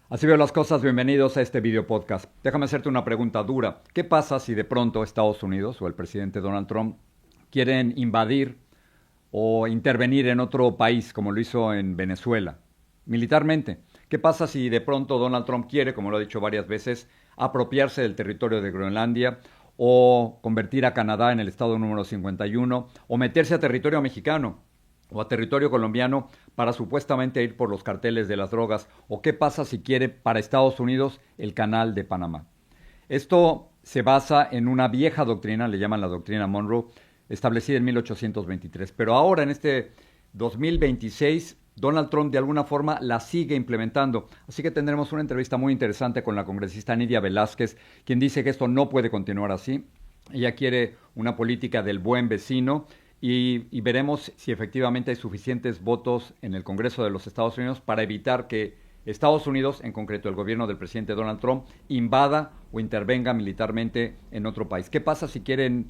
Así veo las cosas, bienvenidos a este video podcast. Déjame hacerte una pregunta dura. ¿Qué pasa si de pronto Estados Unidos o el presidente Donald Trump quieren invadir o intervenir en otro país como lo hizo en Venezuela, militarmente? ¿Qué pasa si de pronto Donald Trump quiere, como lo ha dicho varias veces, apropiarse del territorio de Groenlandia o convertir a Canadá en el estado número 51 o meterse a territorio mexicano o a territorio colombiano para supuestamente ir por los carteles de las drogas? ¿O qué pasa si quiere para Estados Unidos el canal de Panamá? Esto se basa en una vieja doctrina, le llaman la doctrina Monroe, establecida en 1823. Pero ahora, en este 2026, Donald Trump de alguna forma la sigue implementando. Así que tendremos una entrevista muy interesante con la congresista Nidia Velázquez, quien dice que esto no puede continuar así. Ella quiere una política del buen vecino y veremos si efectivamente hay suficientes votos en el Congreso de los Estados Unidos para evitar que Estados Unidos, en concreto el gobierno del presidente Donald Trump, invada o intervenga militarmente en otro país. ¿Qué pasa si quieren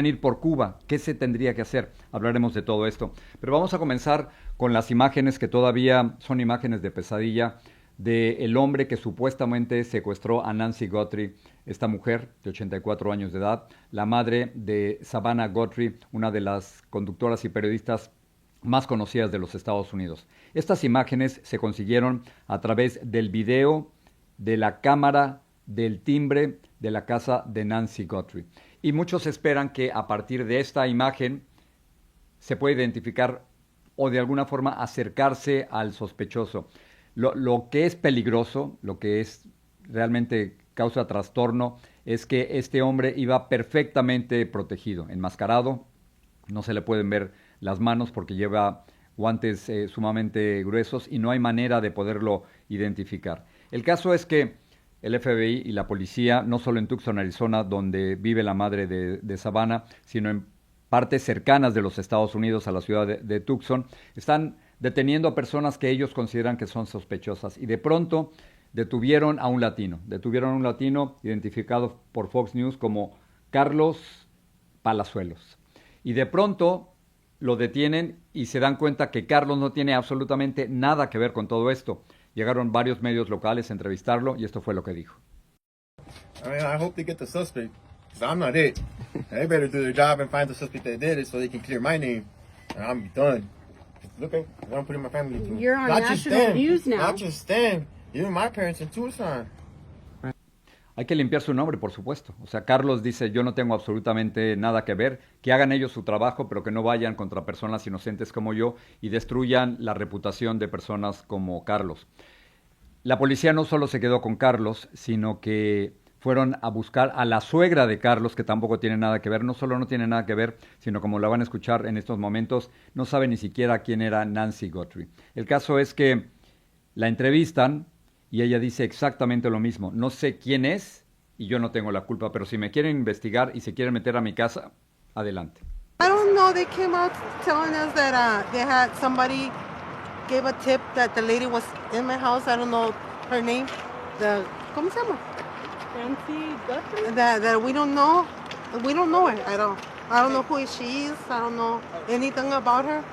ir por Cuba? ¿Qué se tendría que hacer? Hablaremos de todo esto. Pero vamos a comenzar con las imágenes que todavía son imágenes de pesadilla del hombre que supuestamente secuestró a Nancy Guthrie, esta mujer de 84 años de edad, la madre de Savannah Guthrie, una de las conductoras y periodistas más conocidas de los Estados Unidos. Estas imágenes se consiguieron a través del video de la cámara del timbre de la casa de Nancy Guthrie. Y muchos esperan que a partir de esta imagen se pueda identificar o de alguna forma acercarse al sospechoso. Lo que es peligroso, lo que es realmente causa trastorno, es que este hombre iba perfectamente protegido, enmascarado, no se le pueden ver las manos porque lleva guantes sumamente gruesos y no hay manera de poderlo identificar. El caso es que el FBI y la policía, no solo en Tucson, Arizona, donde vive la madre de Savannah, sino en partes cercanas de los Estados Unidos a la ciudad de Tucson, están deteniendo a personas que ellos consideran que son sospechosas. Y de pronto detuvieron a un latino. Detuvieron a un latino identificado por Fox News como Carlos Palazuelos. Y de pronto lo detienen y se dan cuenta que Carlos no tiene absolutamente nada que ver con todo esto. Llegaron varios medios locales a entrevistarlo y esto fue lo que dijo. I mean, I hope they get the suspect, because I'm not it. They better do their job and find the suspect that did it so they can clear my name, and I'm done. Look, I'm putting my family through. You're on Not just national them, news now. Not just them. Even my parents in Tucson. Hay que limpiar su nombre, por supuesto. O sea, Carlos dice, yo no tengo absolutamente nada que ver, que hagan ellos su trabajo, pero que no vayan contra personas inocentes como yo y destruyan la reputación de personas como Carlos. La policía no solo se quedó con Carlos, sino que fueron a buscar a la suegra de Carlos, que tampoco tiene nada que ver. No solo no tiene nada que ver, sino como la van a escuchar en estos momentos, no sabe ni siquiera quién era Nancy Guthrie. El caso es que la entrevistan y ella dice exactamente lo mismo. No sé quién es y yo no tengo la culpa, pero si me quieren investigar y se quieren meter a mi casa, adelante. I don't know. They came out telling us that they had somebody gave a tip that the lady was in my house. I don't know her name. ¿Cómo se llama? Nancy Guthrie? That we don't know. We don't know her. I don't know who she is. I don't know anything about her.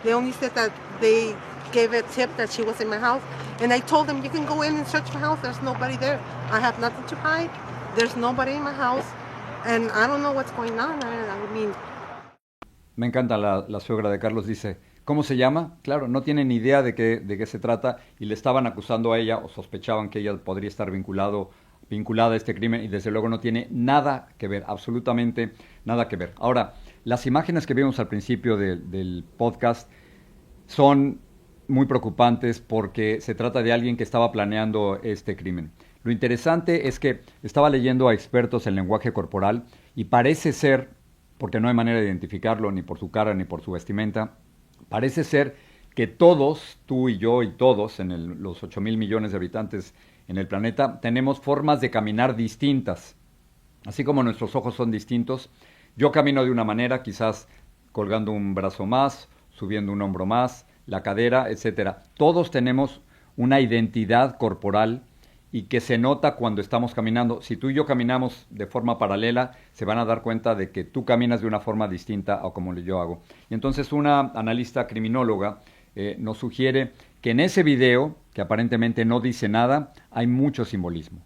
They only said that they gave a tip that she was in my house. And I told them, you can go in and search my house. There's nobody there. I have nothing to hide. There's nobody in my house. And I don't know what's going on. I mean... Me encanta la suegra de Carlos, dice, ¿cómo se llama? Claro, no tienen ni idea de qué se trata y le estaban acusando a ella o sospechaban que ella podría estar vinculada a este crimen y desde luego no tiene nada que ver, absolutamente nada que ver. Ahora, las imágenes que vimos al principio del podcast son muy preocupantes porque se trata de alguien que estaba planeando este crimen. Lo interesante es que estaba leyendo a expertos en lenguaje corporal y parece ser, porque no hay manera de identificarlo ni por su cara ni por su vestimenta, parece ser que todos, tú y yo y todos, en los 8,000 millones de habitantes en el planeta, tenemos formas de caminar distintas. Así como nuestros ojos son distintos, yo camino de una manera, quizás colgando un brazo más, subiendo un hombro más, la cadera, etcétera. Todos tenemos una identidad corporal y que se nota cuando estamos caminando. Si tú y yo caminamos de forma paralela, se van a dar cuenta de que tú caminas de una forma distinta a como yo hago. Y entonces una analista criminóloga nos sugiere que en ese video que aparentemente no dice nada, hay mucho simbolismo.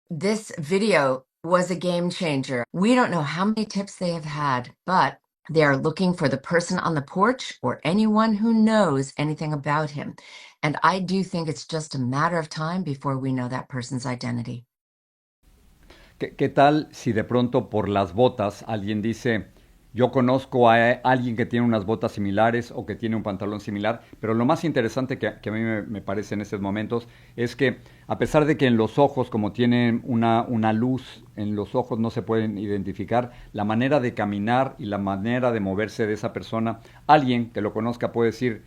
This video was a game changer. We don't know how many tips they have had, but they are looking for the person on the porch or anyone who knows anything about him. And I do think it's just a matter of time before we know that person's identity. ¿Qué tal si de pronto por las botas alguien dice, yo conozco a alguien que tiene unas botas similares o que tiene un pantalón similar? Pero lo más interesante que a mí me parece en estos momentos es que a pesar de que en los ojos, como tienen una luz en los ojos, no se pueden identificar, la manera de caminar y la manera de moverse de esa persona, alguien que lo conozca puede decir,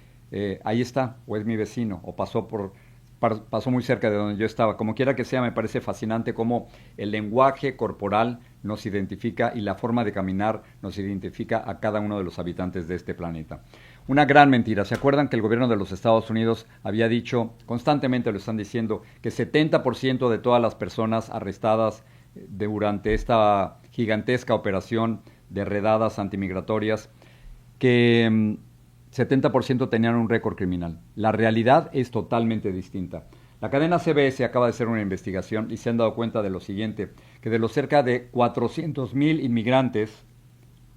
ahí está, o es mi vecino, o pasó muy cerca de donde yo estaba. Como quiera que sea, me parece fascinante cómo el lenguaje corporal nos identifica y la forma de caminar nos identifica a cada uno de los habitantes de este planeta. Una gran mentira. ¿Se acuerdan que el gobierno de los Estados Unidos había dicho, constantemente lo están diciendo, que 70% de todas las personas arrestadas durante esta gigantesca operación de redadas antimigratorias, que 70% tenían un récord criminal? La realidad es totalmente distinta. La cadena CBS acaba de hacer una investigación y se han dado cuenta de lo siguiente, que de los cerca de 400,000 inmigrantes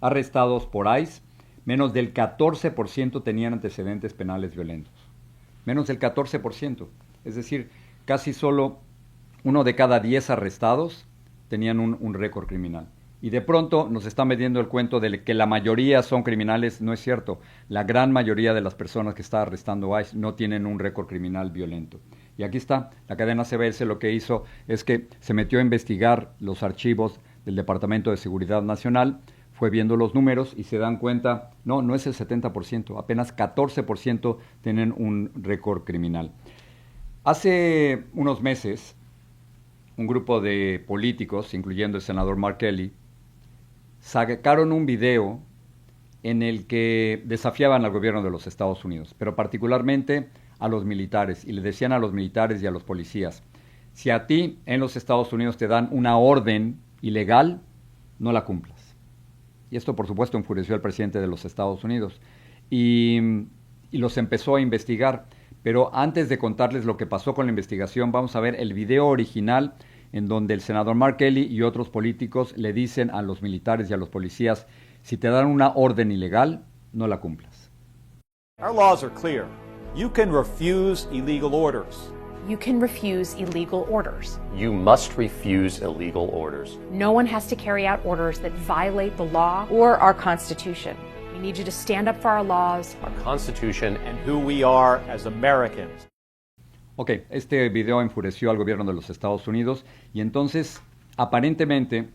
arrestados por ICE, menos del 14% tenían antecedentes penales violentos. Menos del 14%. Es decir, casi solo 1 de cada 10 arrestados tenían un récord criminal. Y de pronto nos están vendiendo el cuento de que la mayoría son criminales. No es cierto. La gran mayoría de las personas que está arrestando ICE no tienen un récord criminal violento. Y aquí está, la cadena CBS lo que hizo es que se metió a investigar los archivos del Departamento de Seguridad Nacional, fue viendo los números y se dan cuenta, no es el 70%, apenas 14% tienen un récord criminal. Hace unos meses, un grupo de políticos, incluyendo el senador Mark Kelly, sacaron un video en el que desafiaban al gobierno de los Estados Unidos, pero particularmente a los militares, y le decían a los militares y a los policías, si a ti en los Estados Unidos te dan una orden ilegal, no la cumplas. Y esto, por supuesto, enfureció al presidente de los Estados Unidos y los empezó a investigar. Pero antes de contarles lo que pasó con la investigación, vamos a ver el video original en donde el senador Mark Kelly y otros políticos le dicen a los militares y a los policías, si te dan una orden ilegal, no la cumplas. Our laws are clear. You can refuse illegal orders. You can refuse illegal orders. You must refuse illegal orders. No one has to carry out orders that violate the law or our Constitution. We need you to stand up for our laws, our Constitution, and who we are as Americans. Ok, este video enfureció al gobierno de los Estados Unidos y entonces, aparentemente,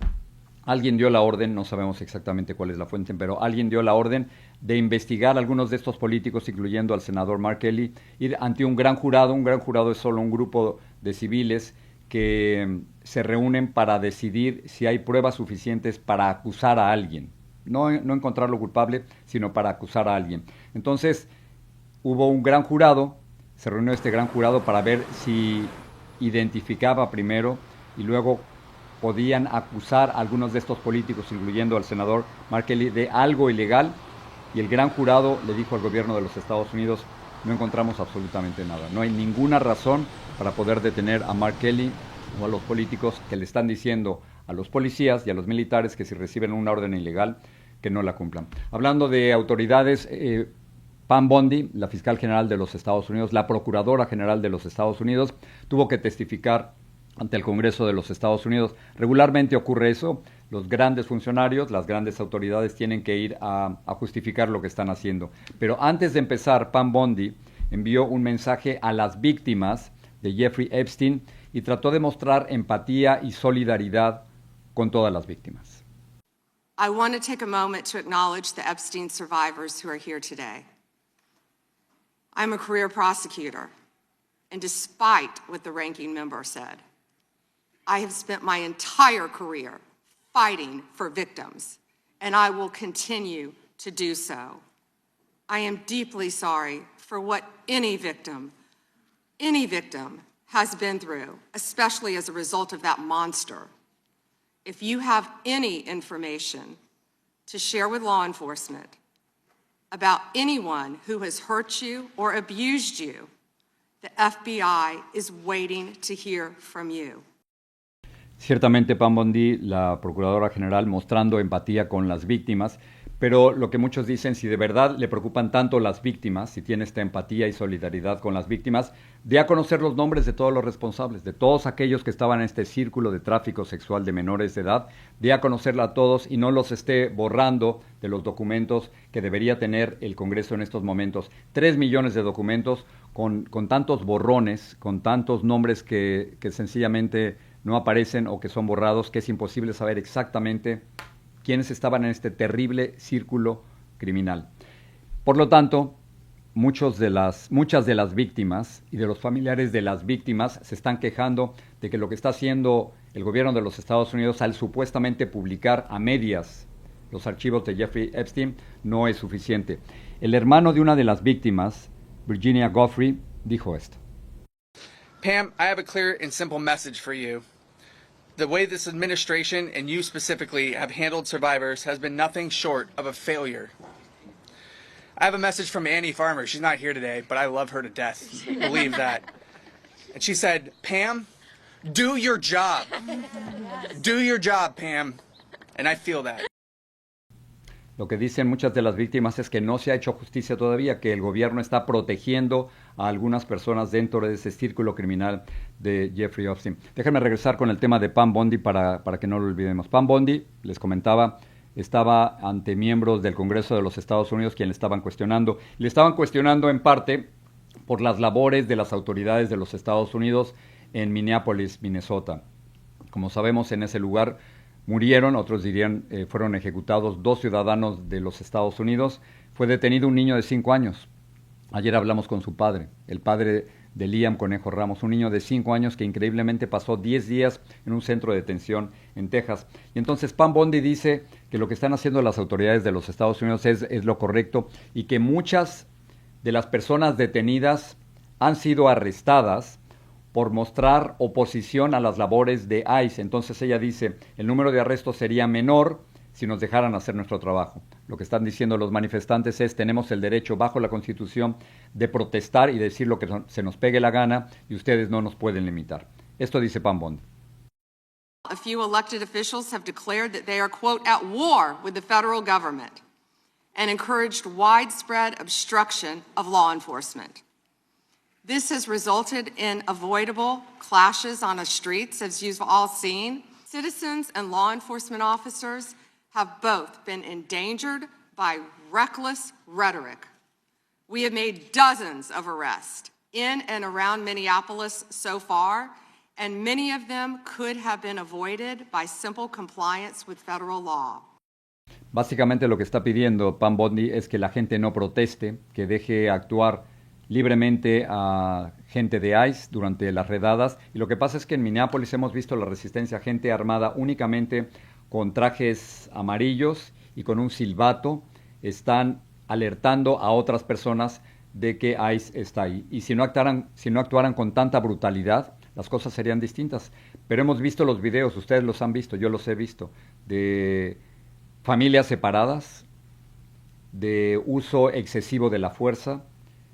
alguien dio la orden, no sabemos exactamente cuál es la fuente, pero alguien dio la orden de investigar a algunos de estos políticos, incluyendo al senador Mark Kelly, ir ante un gran jurado. Un gran jurado es solo un grupo de civiles que se reúnen para decidir si hay pruebas suficientes para acusar a alguien. No encontrarlo culpable, sino para acusar a alguien. Entonces, hubo un gran jurado, se reunió este gran jurado para ver si identificaba primero y luego podían acusar a algunos de estos políticos, incluyendo al senador Mark Kelly, de algo ilegal. Y el gran jurado le dijo al gobierno de los Estados Unidos, no encontramos absolutamente nada. No hay ninguna razón para poder detener a Mark Kelly o a los políticos que le están diciendo a los policías y a los militares que si reciben una orden ilegal, que no la cumplan. Hablando de autoridades, Pam Bondi, la fiscal general de los Estados Unidos, la procuradora general de los Estados Unidos, tuvo que testificar ante el Congreso de los Estados Unidos. Regularmente ocurre eso, los grandes funcionarios, las grandes autoridades tienen que ir a justificar lo que están haciendo. Pero antes de empezar, Pam Bondi envió un mensaje a las víctimas de Jeffrey Epstein y trató de mostrar empatía y solidaridad con todas las víctimas. I want to take a moment to acknowledge the Epstein survivors who are here today. I'm a career prosecutor, and despite what the ranking member said, I have spent my entire career fighting for victims, and I will continue to do so. I am deeply sorry for what any victim has been through, especially as a result of that monster. If you have any information to share with law enforcement about anyone who has hurt you or abused you, The FBI is waiting to hear from you. Ciertamente Pam Bondi, la Procuradora General, mostrando empatía con las víctimas, pero lo que muchos dicen, si de verdad le preocupan tanto las víctimas, si tiene esta empatía y solidaridad con las víctimas, dé a conocer los nombres de todos los responsables, de todos aquellos que estaban en este círculo de tráfico sexual de menores de edad, dé a conocerla a todos y no los esté borrando de los documentos que debería tener el Congreso en estos momentos. 3 millones de documentos con tantos borrones, con tantos nombres que sencillamente no aparecen o que son borrados, que es imposible saber exactamente quiénes estaban en este terrible círculo criminal. Por lo tanto, muchas de las víctimas y de los familiares de las víctimas se están quejando de que lo que está haciendo el gobierno de los Estados Unidos al supuestamente publicar a medias los archivos de Jeffrey Epstein no es suficiente. El hermano de una de las víctimas, Virginia Giuffre, dijo esto. Pam, I have a clear and simple message for you. The way this administration, and you specifically, have handled survivors has been nothing short of a failure. I have a message from Annie Farmer. She's not here today, but I love her to death. Believe that. And she said, Pam, do your job. Do your job, Pam. And I feel that. Lo que dicen muchas de las víctimas es que no se ha hecho justicia todavía, que el gobierno está protegiendo a algunas personas dentro de ese círculo criminal de Jeffrey Epstein. Déjenme regresar con el tema de Pam Bondi para que no lo olvidemos. Pam Bondi, les comentaba, estaba ante miembros del Congreso de los Estados Unidos quienes le estaban cuestionando. Le estaban cuestionando en parte por las labores de las autoridades de los Estados Unidos en Minneapolis, Minnesota. Como sabemos, en ese lugar murieron, otros dirían fueron ejecutados 2 ciudadanos de los Estados Unidos. Fue detenido un niño de 5 años. Ayer hablamos con su padre, el padre de Liam Conejo Ramos, un niño de 5 años que increíblemente pasó 10 días en un centro de detención en Texas. Y entonces Pam Bondi dice que lo que están haciendo las autoridades de los Estados Unidos es lo correcto y que muchas de las personas detenidas han sido arrestadas por mostrar oposición a las labores de ICE. Entonces ella dice, el número de arrestos sería menor si nos dejaran hacer nuestro trabajo. Lo que están diciendo los manifestantes es, tenemos el derecho bajo la Constitución de protestar y decir lo que se nos pegue la gana y ustedes no nos pueden limitar. Esto dice Pam Bondi. A few elected officials have declared that they are, quote, at war with the federal government and encouraged widespread obstruction of law enforcement. This has resulted in avoidable clashes on the streets, as you've all seen. Citizens and law enforcement officers have both been endangered by reckless rhetoric. We have made dozens of arrests in and around Minneapolis so far, and many of them could have been avoided by simple compliance with federal law. Básicamente lo que está pidiendo Pam Bondi es que la gente no proteste, que deje actuar libremente a gente de ICE durante las redadas. Y lo que pasa es que en Minneapolis hemos visto la resistencia, gente armada únicamente con trajes amarillos y con un silbato, están alertando a otras personas de que ICE está ahí. Y si no actuaran con tanta brutalidad, las cosas serían distintas. Pero hemos visto los videos, ustedes los han visto, yo los he visto, de familias separadas, de uso excesivo de la fuerza,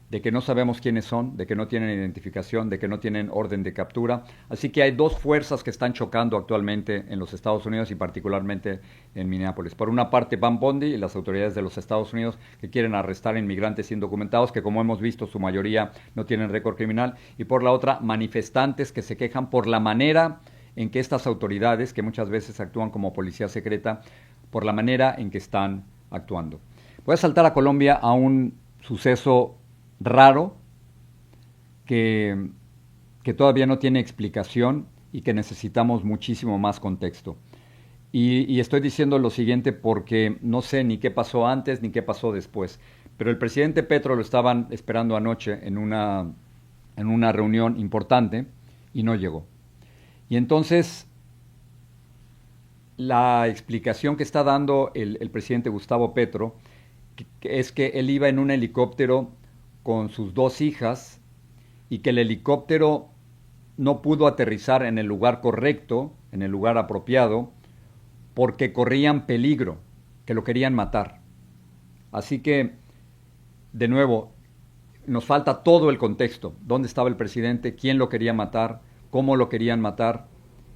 de que no sabemos quiénes son, de que no tienen identificación, de que no tienen orden de captura. Así que hay 2 fuerzas que están chocando actualmente en los Estados Unidos y particularmente en Minneapolis. Por una parte, Pam Bondi y las autoridades de los Estados Unidos que quieren arrestar inmigrantes indocumentados, que como hemos visto su mayoría no tienen récord criminal. Y por la otra, manifestantes que se quejan por la manera en que estas autoridades, que muchas veces actúan como policía secreta, por la manera en que están actuando. Voy a saltar a Colombia a un suceso raro que todavía no tiene explicación y que necesitamos muchísimo más contexto. Y estoy diciendo lo siguiente porque no sé ni qué pasó antes ni qué pasó después, pero el presidente Petro lo estaban esperando anoche en una reunión importante y no llegó. Y entonces la explicación que está dando el presidente Gustavo Petro es que él iba en un helicóptero con sus 2 hijas y que el helicóptero no pudo aterrizar en el lugar correcto, en el lugar apropiado, porque corrían peligro, que lo querían matar. Así que, de nuevo, nos falta todo el contexto. ¿Dónde estaba el presidente? ¿Quién lo quería matar? ¿Cómo lo querían matar?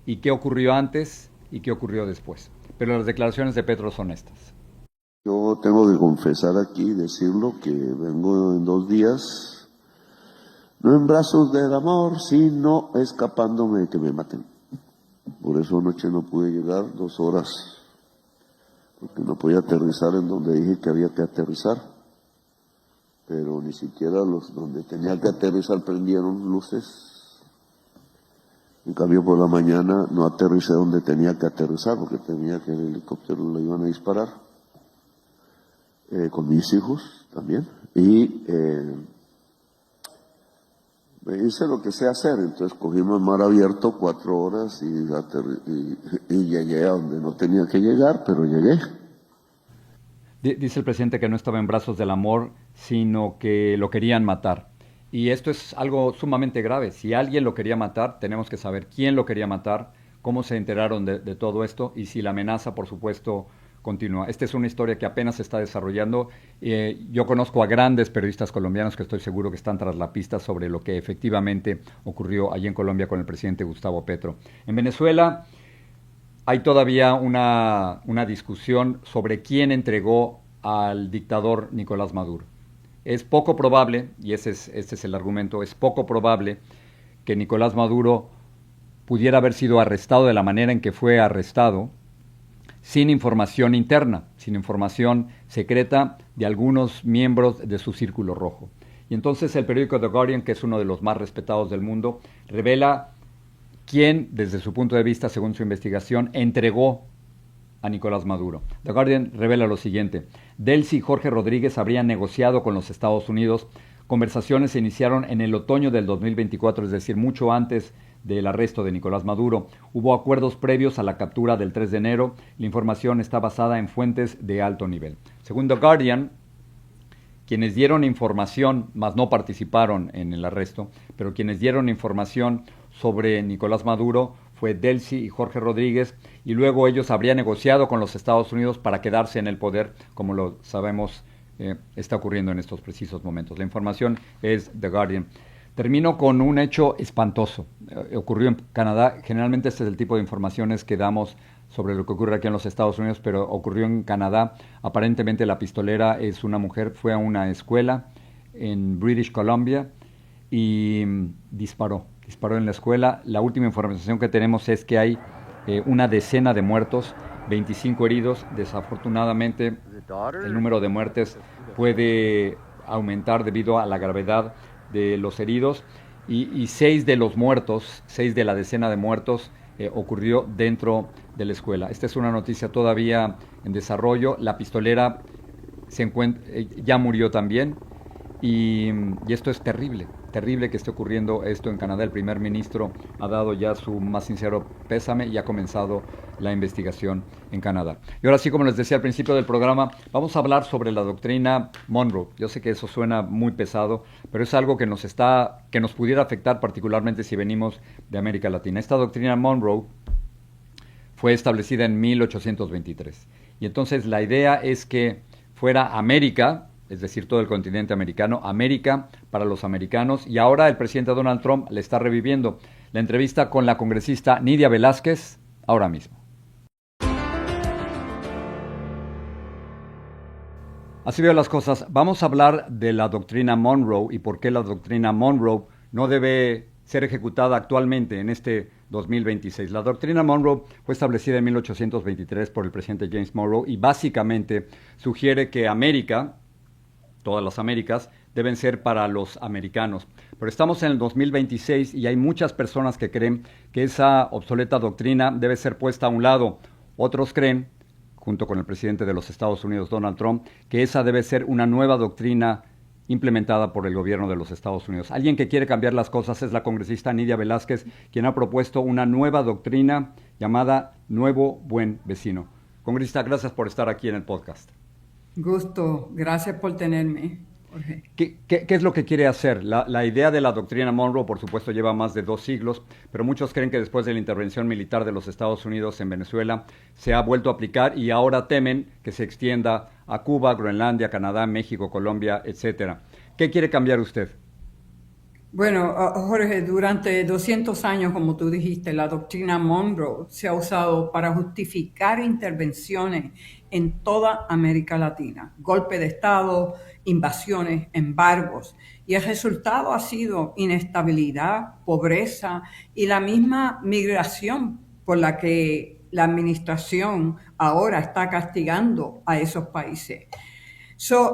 ¿Y qué ocurrió antes? ¿Y qué ocurrió después? Pero las declaraciones de Petro son estas. Yo tengo que confesar aquí, decirlo, que vengo en 2 días, no en brazos del amor, sino escapándome de que me maten. Por eso anoche no pude llegar 2 horas, porque no podía aterrizar en donde dije que había que aterrizar, pero ni siquiera los donde tenía que aterrizar prendieron luces. En cambio, por la mañana no aterricé donde tenía que aterrizar, porque temía que el helicóptero lo iban a disparar, con mis hijos también, y hice lo que sé hacer. Entonces cogimos mar abierto 4 horas y llegué a donde no tenía que llegar, pero llegué. Dice el presidente que no estaba en brazos del amor, sino que lo querían matar. Y esto es algo sumamente grave. Si alguien lo quería matar, tenemos que saber quién lo quería matar, cómo se enteraron de todo esto y si la amenaza, por supuesto, continúa. Esta es una historia que apenas se está desarrollando. Yo conozco a grandes periodistas colombianos que estoy seguro que están tras la pista sobre lo que efectivamente ocurrió allí en Colombia con el presidente Gustavo Petro. En Venezuela hay todavía una discusión sobre quién entregó al dictador Nicolás Maduro. Es poco probable, y este es el argumento, es poco probable que Nicolás Maduro pudiera haber sido arrestado de la manera en que fue arrestado, sin información interna, sin información secreta de algunos miembros de su círculo rojo. Y entonces el periódico The Guardian, que es uno de los más respetados del mundo, revela quién, desde su punto de vista, según su investigación, entregó a Nicolás Maduro. The Guardian revela lo siguiente: Delcy y Jorge Rodríguez habrían negociado con los Estados Unidos. Conversaciones se iniciaron en el otoño del 2024, es decir, mucho antes del arresto de Nicolás Maduro. Hubo acuerdos previos a la captura del 3 de enero. La información está basada en fuentes de alto nivel. Según The Guardian, quienes dieron información, mas no participaron en el arresto, pero quienes dieron información sobre Nicolás Maduro fue Delcy y Jorge Rodríguez, y luego ellos habrían negociado con los Estados Unidos para quedarse en el poder, como lo sabemos está ocurriendo en estos precisos momentos. La información es The Guardian. Termino con un hecho espantoso. Ocurrió en Canadá. Generalmente este es el tipo de informaciones que damos sobre lo que ocurre aquí en los Estados Unidos, pero ocurrió en Canadá. Aparentemente la pistolera es una mujer, fue a una escuela en British Columbia y disparó en la escuela. La última información que tenemos es que hay una decena de muertos, 25 heridos. Desafortunadamente el número de muertes puede aumentar debido a la gravedad de los heridos, y 6 de los muertos, 6 de la decena de muertos ocurrió dentro de la escuela. Esta es una noticia todavía en desarrollo. La pistolera ya murió también, y esto es terrible que esté ocurriendo esto en Canadá. El primer ministro ha dado ya su más sincero pésame y ha comenzado la investigación en Canadá. Y ahora sí, como les decía al principio del programa, vamos a hablar sobre la doctrina Monroe. Yo sé que eso suena muy pesado, pero es algo que nos pudiera afectar particularmente si venimos de América Latina. Esta doctrina Monroe fue establecida en 1823. Y entonces la idea es que fuera América, es decir, todo el continente americano, América para los americanos, y ahora el presidente Donald Trump le está reviviendo. La entrevista con la congresista Nydia Velázquez, ahora mismo. Así veo las cosas. Vamos a hablar de la doctrina Monroe y por qué la doctrina Monroe no debe ser ejecutada actualmente en este 2026. La doctrina Monroe fue establecida en 1823 por el presidente James Monroe y básicamente sugiere que América, todas las Américas, deben ser para los americanos. Pero estamos en el 2026 y hay muchas personas que creen que esa obsoleta doctrina debe ser puesta a un lado. Otros creen, junto con el presidente de los Estados Unidos, Donald Trump, que esa debe ser una nueva doctrina implementada por el gobierno de los Estados Unidos. Alguien que quiere cambiar las cosas es la congresista Nydia Velázquez, quien ha propuesto una nueva doctrina llamada Nuevo Buen Vecino. Congresista, gracias por estar aquí en el podcast. Gusto, gracias por tenerme, Jorge. ¿Qué es lo que quiere hacer? La idea de la doctrina Monroe, por supuesto, lleva más de 2 siglos, pero muchos creen que después de la intervención militar de los Estados Unidos en Venezuela se ha vuelto a aplicar y ahora temen que se extienda a Cuba, Groenlandia, Canadá, México, Colombia, etcétera. ¿Qué quiere cambiar usted? Bueno, Jorge, durante 200 años, como tú dijiste, la doctrina Monroe se ha usado para justificar intervenciones en toda América Latina, golpe de Estado, invasiones, embargos, y el resultado ha sido inestabilidad, pobreza y la misma migración por la que la administración ahora está castigando a esos países.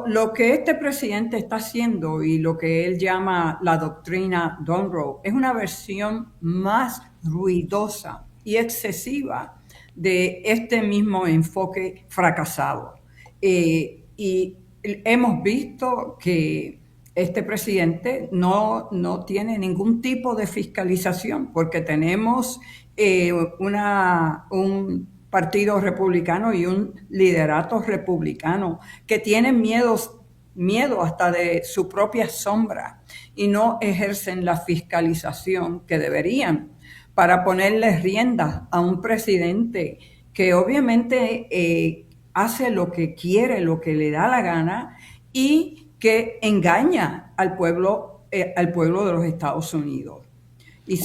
Lo que este presidente está haciendo y lo que él llama la doctrina Monroe es una versión más ruidosa y excesiva de este mismo enfoque fracasado. Y hemos visto que este presidente no tiene ningún tipo de fiscalización porque tenemos un partido republicano y un liderato republicano que tienen miedo hasta de su propia sombra y no ejercen la fiscalización que deberían para ponerle riendas a un presidente que obviamente hace lo que quiere, lo que le da la gana y que engaña al pueblo de los Estados Unidos. Y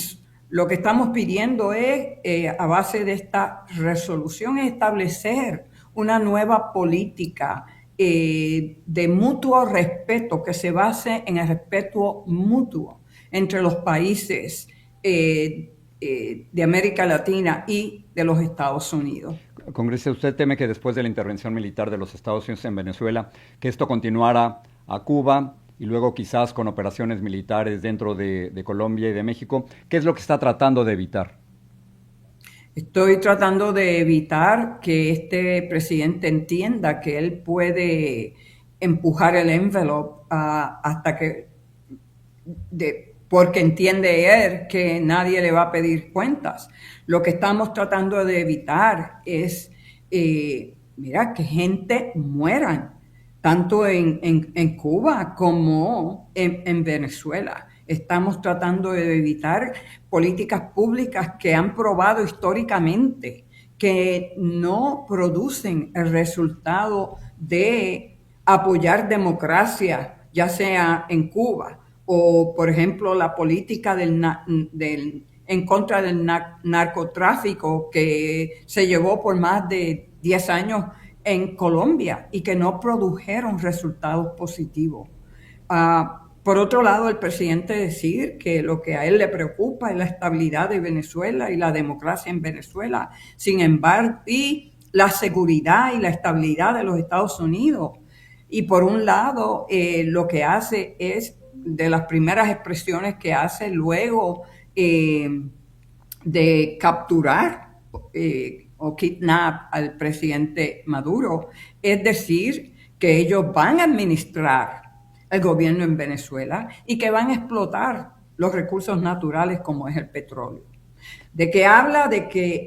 lo que estamos pidiendo es, a base de esta resolución, es establecer una nueva política de mutuo respeto que se base en el respeto mutuo entre los países de América Latina y de los Estados Unidos. Congresista, ¿usted teme que después de la intervención militar de los Estados Unidos en Venezuela, que esto continuara a Cuba y luego quizás con operaciones militares dentro de Colombia y de México? ¿Qué es lo que está tratando de evitar? Estoy tratando de evitar que este presidente entienda que él puede empujar el envelope hasta que, porque entiende él que nadie le va a pedir cuentas. Lo que estamos tratando de evitar es, que gente muera, tanto en Cuba como en Venezuela. Estamos tratando de evitar políticas públicas que han probado históricamente que no producen el resultado de apoyar democracia, ya sea en Cuba o, por ejemplo, la política en contra del narcotráfico que se llevó por más de 10 años en Colombia y que no produjeron resultados positivos. Por otro lado, el presidente decir que lo que a él le preocupa es la estabilidad de Venezuela y la democracia en Venezuela, sin embargo, y la seguridad y la estabilidad de los Estados Unidos. Y por un lado, lo que hace es, de las primeras expresiones que hace luego de capturar o kidnap al presidente Maduro, es decir, que ellos van a administrar el gobierno en Venezuela y que van a explotar los recursos naturales como es el petróleo. De que habla de que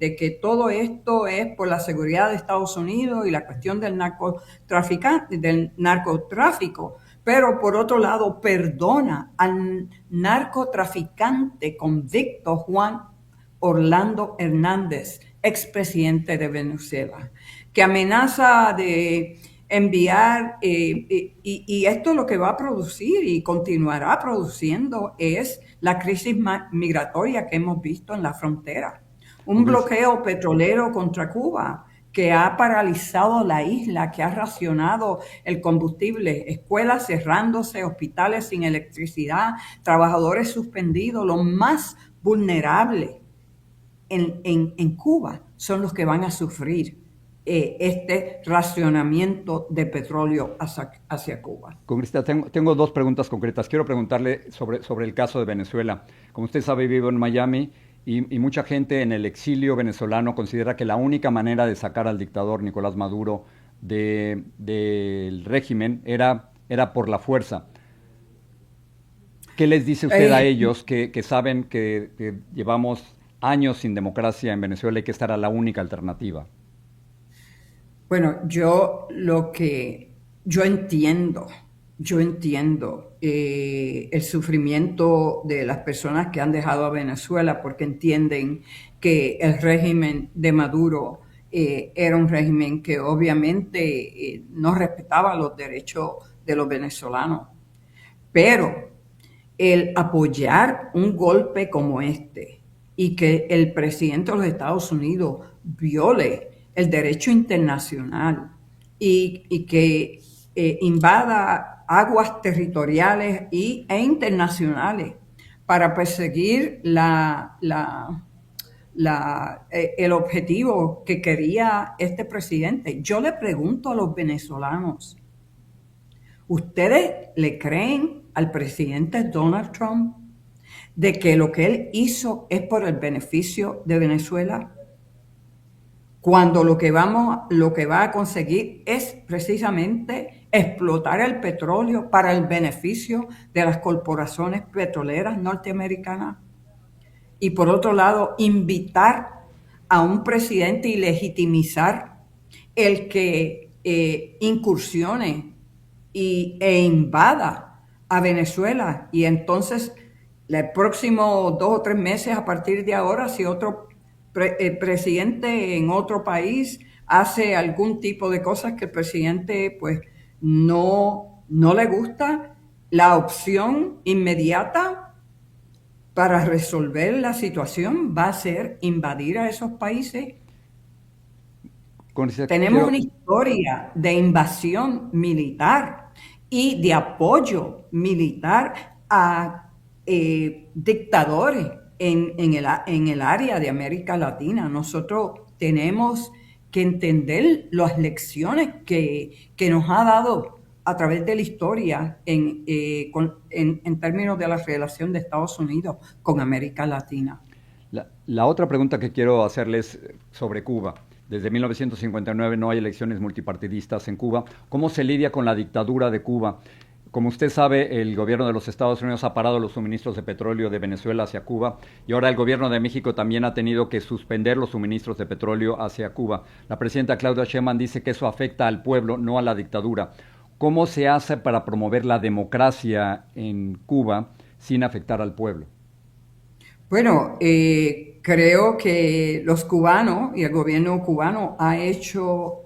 de que todo esto es por la seguridad de Estados Unidos y la cuestión del narcotráfico, pero por otro lado perdona al narcotraficante convicto Juan Orlando Hernández, expresidente de Venezuela, que amenaza de enviar, y esto lo que va a producir y continuará produciendo es la crisis migratoria que hemos visto en la frontera. Un bloqueo petrolero contra Cuba que ha paralizado la isla, que ha racionado el combustible, escuelas cerrándose, hospitales sin electricidad, trabajadores suspendidos. Los más vulnerables en Cuba son los que van a sufrir este racionamiento de petróleo hacia Cuba. Congresista, tengo dos preguntas concretas. Quiero preguntarle sobre el caso de Venezuela. Como usted sabe, vivo en Miami y mucha gente en el exilio venezolano considera que la única manera de sacar al dictador Nicolás Maduro del régimen era por la fuerza. ¿Qué les dice usted a ellos que saben que llevamos años sin democracia en Venezuela y que esta era la única alternativa? Bueno, yo entiendo el sufrimiento de las personas que han dejado a Venezuela porque entienden que el régimen de Maduro era un régimen que obviamente no respetaba los derechos de los venezolanos. Pero el apoyar un golpe como este y que el presidente de los Estados Unidos viole el derecho internacional y que invada aguas territoriales e internacionales para perseguir el objetivo que quería este presidente. Yo le pregunto a los venezolanos, ¿ustedes le creen al presidente Donald Trump de que lo que él hizo es por el beneficio de Venezuela? Cuando lo que va a conseguir es precisamente explotar el petróleo para el beneficio de las corporaciones petroleras norteamericanas. Y por otro lado, invitar a un presidente y legitimizar el que incursione e invada a Venezuela. Y entonces, el próximo 2 o 3 meses a partir de ahora, si otro presidente en otro país hace algún tipo de cosas que el presidente pues no le gusta, la opción inmediata para resolver la situación va a ser invadir a esos países. Tenemos una historia de invasión militar y de apoyo militar a dictadores en el área de América Latina. Nosotros tenemos que entender las lecciones que nos ha dado a través de la historia en términos de la relación de Estados Unidos con América Latina. La otra pregunta que quiero hacerles sobre Cuba. Desde 1959 no hay elecciones multipartidistas en Cuba. ¿Cómo se lidia con la dictadura de Cuba? Como usted sabe, el gobierno de los Estados Unidos ha parado los suministros de petróleo de Venezuela hacia Cuba y ahora el gobierno de México también ha tenido que suspender los suministros de petróleo hacia Cuba. La presidenta Claudia Sheinbaum dice que eso afecta al pueblo, no a la dictadura. ¿Cómo se hace para promover la democracia en Cuba sin afectar al pueblo? Bueno, creo que los cubanos y el gobierno cubano ha hecho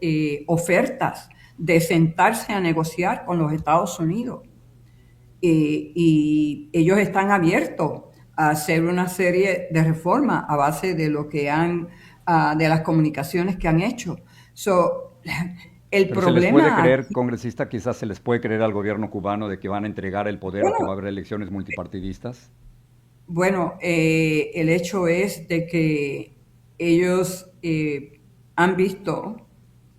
ofertas de sentarse a negociar con los Estados Unidos. Y ellos están abiertos a hacer una serie de reformas a base de lo que de las comunicaciones que han hecho. El Pero problema... ¿se les puede creer, congresista, quizás se les puede creer al gobierno cubano de que van a entregar el poder o que va a haber elecciones multipartidistas? Bueno, el hecho es de que ellos han visto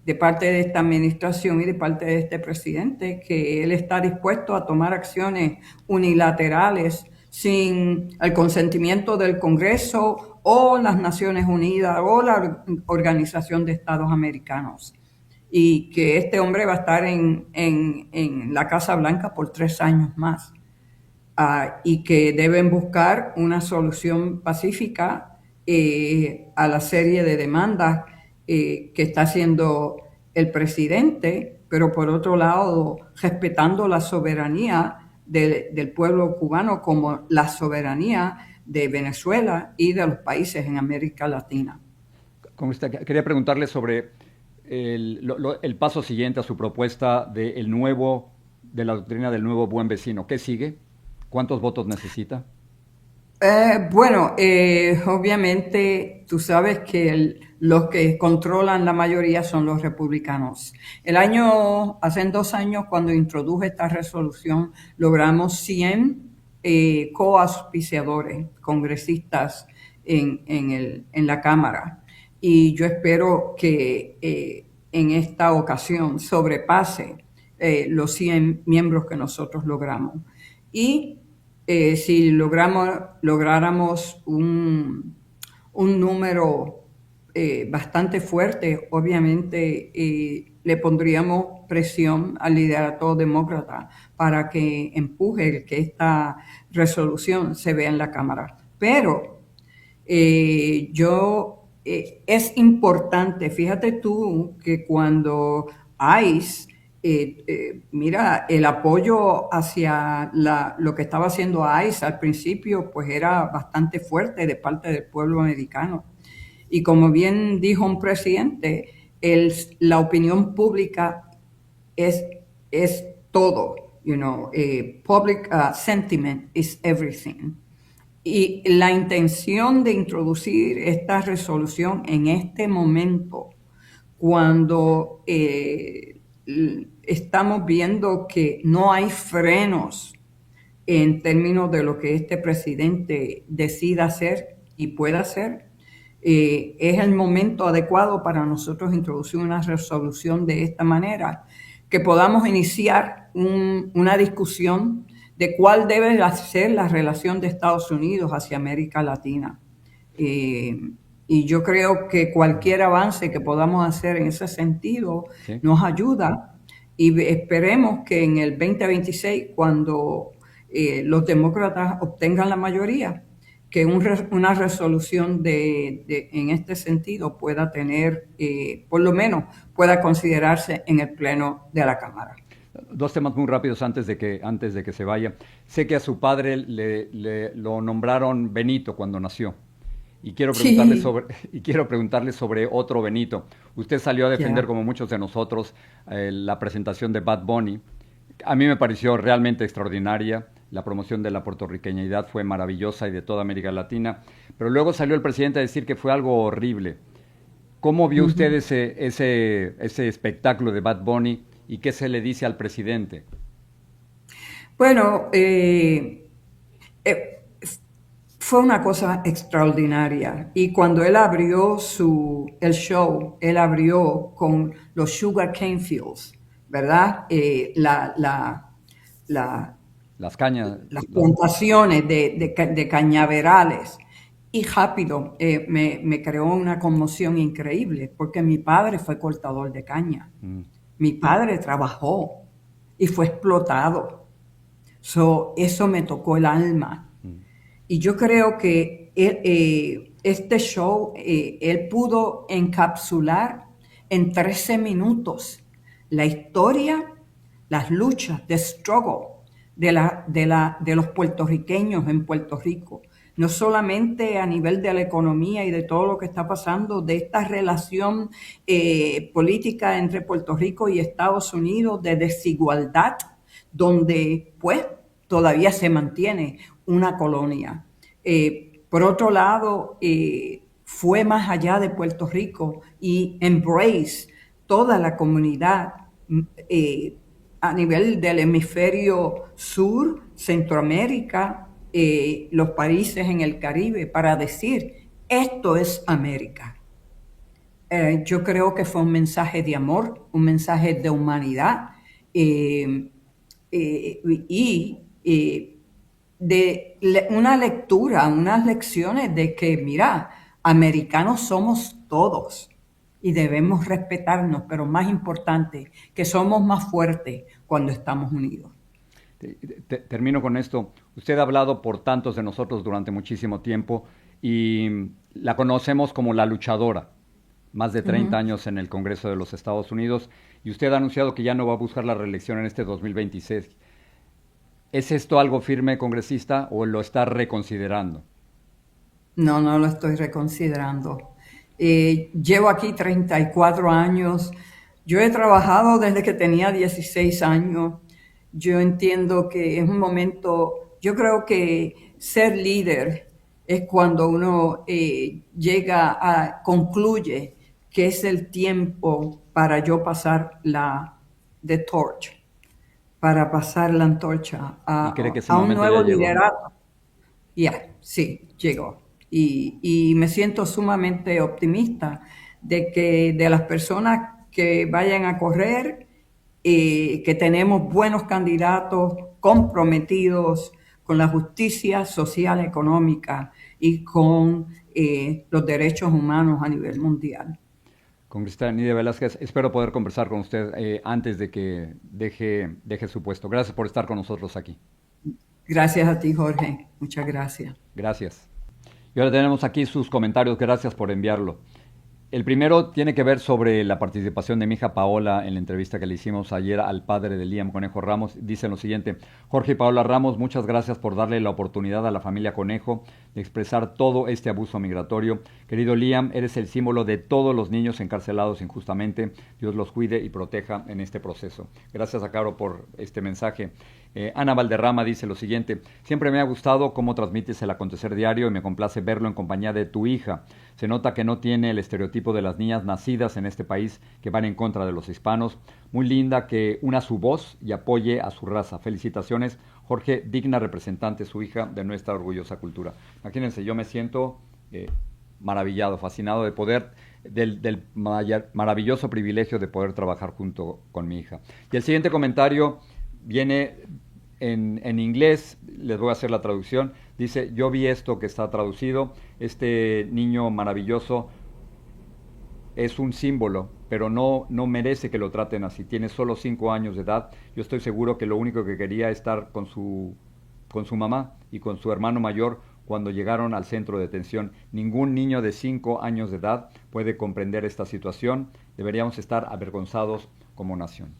de parte de esta administración y de parte de este presidente que él está dispuesto a tomar acciones unilaterales sin el consentimiento del Congreso o las Naciones Unidas o la Organización de Estados Americanos. Y que este hombre va a estar en la Casa Blanca por 3 años más. Y que deben buscar una solución pacífica a la serie de demandas que está haciendo el presidente, pero por otro lado respetando la soberanía del pueblo cubano como la soberanía de Venezuela y de los países en América Latina. Quería preguntarle sobre el paso siguiente a su propuesta de la doctrina del nuevo buen vecino. ¿Qué sigue? ¿Cuántos votos necesita? Obviamente tú sabes que los que controlan la mayoría son los republicanos. Hace 2 años, cuando introduje esta resolución, logramos 100 coauspiciadores, congresistas en la Cámara. Y yo espero que en esta ocasión sobrepase los 100 miembros que nosotros logramos. Y si lográramos un número bastante fuerte, obviamente le pondríamos presión al liderato demócrata para que empuje que esta resolución se vea en la Cámara. Pero es importante, fíjate tú que cuando ICE mira, el apoyo hacia lo que estaba haciendo ICE al principio pues era bastante fuerte de parte del pueblo americano. Y como bien dijo un presidente, la opinión pública es todo. Public sentiment is everything. Y la intención de introducir esta resolución en este momento, cuando estamos viendo que no hay frenos en términos de lo que este presidente decida hacer y pueda hacer, es el momento adecuado para nosotros introducir una resolución de esta manera, que podamos iniciar una discusión de cuál debe ser la relación de Estados Unidos hacia América Latina. Y yo creo que cualquier avance que podamos hacer en ese sentido nos ayuda, y esperemos que en el 2026, cuando los demócratas obtengan la mayoría, que una resolución en este sentido pueda tener, por lo menos pueda considerarse en el pleno de la Cámara. Dos temas muy rápidos antes de que se vaya. Sé que a su padre lo nombraron Benito cuando nació. Y quiero preguntarle sobre otro Benito. Usted salió a defender, como muchos de nosotros, la presentación de Bad Bunny. A mí me pareció realmente extraordinaria. La promoción de la puertorriqueñidad fue maravillosa y de toda América Latina. Pero luego salió el presidente a decir que fue algo horrible. ¿Cómo vio usted ese espectáculo de Bad Bunny y qué se le dice al presidente? Bueno, fue una cosa extraordinaria. Y cuando él abrió el show, él abrió con los Sugar Cane Fields, ¿verdad? Las cañas. Las plantaciones de cañaverales. Y rápido, me creó una conmoción increíble, porque mi padre fue cortador de caña. Mi padre trabajó y fue explotado. Eso me tocó el alma. Y yo creo que este show, él pudo encapsular en 13 minutos la historia, las luchas, the struggle de los puertorriqueños en Puerto Rico. No solamente a nivel de la economía y de todo lo que está pasando, de esta relación política entre Puerto Rico y Estados Unidos, de desigualdad, donde pues todavía se mantiene una colonia. Por otro lado, fue más allá de Puerto Rico y embrace toda la comunidad a nivel del hemisferio sur, Centroamérica, los países en el Caribe, para decir, esto es América. Yo creo que fue un mensaje de amor, un mensaje de humanidad y de una lectura, unas lecciones de que, mira, americanos somos todos y debemos respetarnos, pero más importante, que somos más fuertes cuando estamos unidos. Termino con esto. Usted ha hablado por tantos de nosotros durante muchísimo tiempo y la conocemos como la luchadora. Más de 30 años en el Congreso de los Estados Unidos, y usted ha anunciado que ya no va a buscar la reelección en este 2026. ¿Es esto algo firme, congresista, o lo está reconsiderando? No lo estoy reconsiderando. Llevo aquí 34 años. Yo he trabajado desde que tenía 16 años. Yo entiendo que es un momento, yo creo que ser líder es cuando uno concluye que es el tiempo para yo pasar the torch, para pasar la antorcha a un nuevo liderato. Sí, llegó. Y me siento sumamente optimista de que de las personas que vayan a correr, que tenemos buenos candidatos comprometidos con la justicia social, económica y con los derechos humanos a nivel mundial. Congresista Nidia Velázquez, espero poder conversar con usted antes de que deje su puesto. Gracias por estar con nosotros aquí. Gracias a ti, Jorge. Muchas gracias. Gracias. Y ahora tenemos aquí sus comentarios. Gracias por enviarlo. El primero tiene que ver sobre la participación de mi hija Paola en la entrevista que le hicimos ayer al padre de Liam Conejo Ramos. Dice lo siguiente: Jorge y Paola Ramos, muchas gracias por darle la oportunidad a la familia Conejo de expresar todo este abuso migratorio. Querido Liam, eres el símbolo de todos los niños encarcelados injustamente. Dios los cuide y proteja en este proceso. Gracias a Caro por este mensaje. Ana Valderrama dice lo siguiente: siempre me ha gustado cómo transmites el acontecer diario y me complace verlo en compañía de tu hija. Se nota que no tiene el estereotipo de las niñas nacidas en este país que van en contra de los hispanos. Muy linda que una su voz y apoye a su raza. Felicitaciones, Jorge, digna representante su hija de nuestra orgullosa cultura. Imagínense, yo me siento maravillado, fascinado de poder, del maravilloso privilegio de poder trabajar junto con mi hija. Y el siguiente comentario viene en inglés, les voy a hacer la traducción. Dice: yo vi esto que está traducido, este niño maravilloso es un símbolo, pero no merece que lo traten así. Tiene solo 5 años de edad. Yo estoy seguro que lo único que quería es estar con su mamá y con su hermano mayor cuando llegaron al centro de detención. Ningún niño de 5 años de edad puede comprender esta situación. Deberíamos estar avergonzados como nación.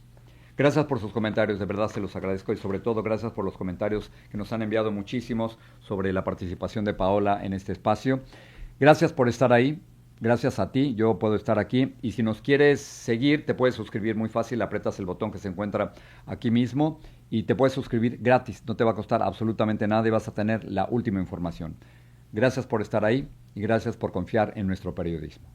Gracias por sus comentarios, de verdad se los agradezco, y sobre todo gracias por los comentarios que nos han enviado muchísimos sobre la participación de Paola en este espacio. Gracias por estar ahí, gracias a ti, yo puedo estar aquí, y si nos quieres seguir te puedes suscribir muy fácil, aprietas el botón que se encuentra aquí mismo y te puedes suscribir gratis, no te va a costar absolutamente nada y vas a tener la última información. Gracias por estar ahí y gracias por confiar en nuestro periodismo.